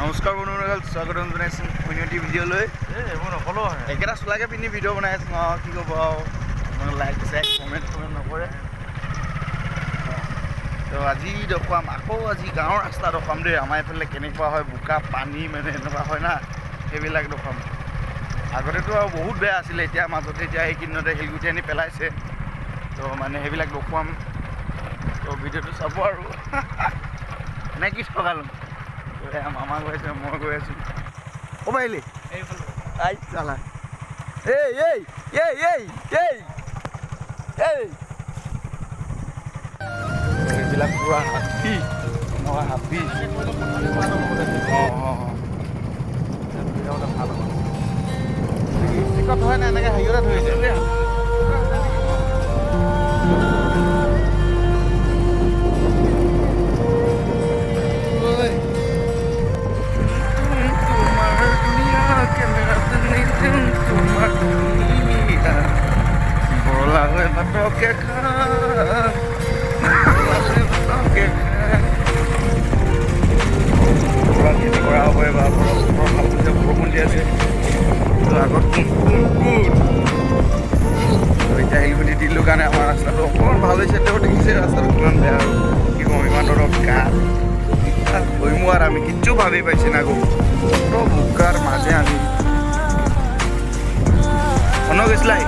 নমস্কাৰ বন্ধুসকল, স্বাগতম জনাইছোঁ অন্যটি ভিডিঅ'লৈ। এইবোৰ নকলো একেটা চোলাকে পিন্ধি ভিডিঅ' বনাই আছোঁ আৰু কি ক'ব আৰু লাইক কমেণ্ট নকৰে। তো আজি দেখুৱাম আকৌ আজি গাঁৱৰ ৰাস্তা দেখুৱাম দেই। আমাৰ এইফালে কেনেকুৱা হয়, বোকা পানী মানে এনেকুৱা হয় না, সেইবিলাক দেখুৱাম। আগতেতো আৰু বহুত বেয়া আছিলে, এতিয়া মাজতে এতিয়া এইকেইদিনতে শিলগুটি আনি পেলাইছে। তো মানে সেইবিলাক দেখুৱাম। তো ভিডিঅ'টো চাব আৰু নে কি থকালো মামা গৈ আছে, মই গৈ আছোঁ। ক'ব আহিলি আই চালা এই এই এই এই এই এই এইবিলাক পুৰা হাতী, মই হাতী। অঁ অঁ ভাল হ'ব টিকট হয় নাই, এনেকৈ হেৰিয়তে ধৰিছে দেই। Pakai kan, pakai kan. Orang ini orang apa ya, bapak? Orang kalau bisa berumur dia sih. Itu agak kumpul. Tapi jahil pun di dulu kan yang marah selalu. Orang bahagia sedih udah kisah selalu kuman dia. Ibu memang orang kan. Boy muara mikir coba bebas sih nago. Pro bukar macam ni. Ono keslai.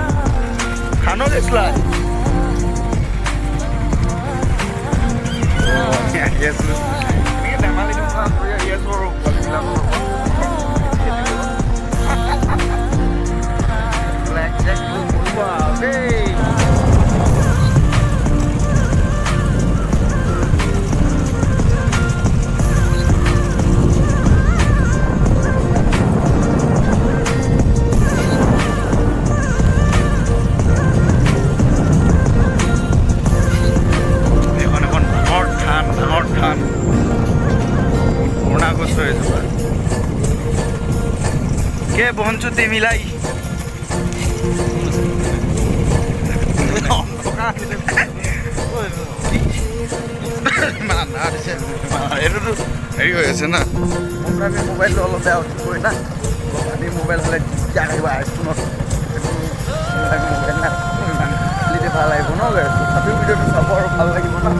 Hano keslai. Yes, ini nama itu apa ya? Yes, orang paling bilang orang. Black Jack wow, hey. কে বঞ্চুতে মিলাই এইটোতো হেৰি হৈ আছে না, মোবাইলটো অলপ বেয়া উঠি পৰে না। আমি মোবাইল হ'লে আহিব আইফোনত মোবাইল না ভাল লাগিব ন, তথাপিও ভিডিঅ'টো চাব আৰু ভাল লাগিব না।